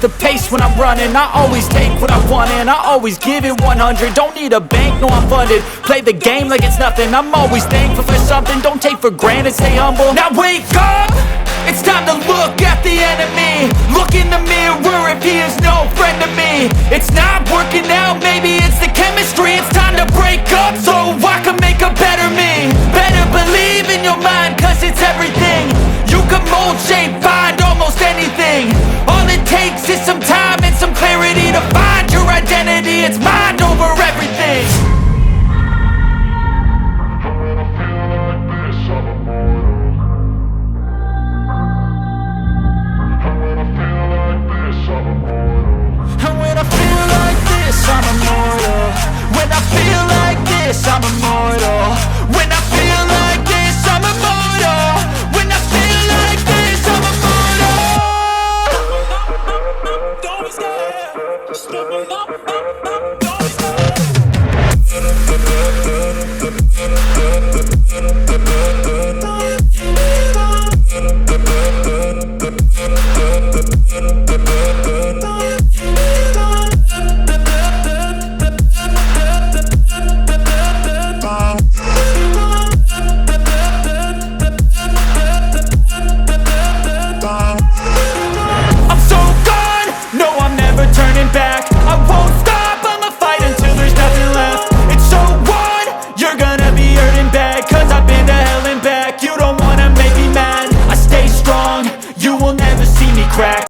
the pace when I'm running. I always take what I want and I always give it 100. Don't need a bank, no I'm funded. Play the game like it's nothing. I'm always thankful for something. Don't take for granted, stay humble. Now wake up, it's time to look at the enemy. Look in the mirror if he is no friend to me. It's not working out, maybe it's the chemistry. It's time to break up so I can make a better me. Better believe in your mind, cause it's everything. You can mold, shape, find almost anything. All it takes is some time and some clarity to find your identity. It's mind over everything. And when I feel like this, I'm immortal. When I feel like this, I'm immortal. When I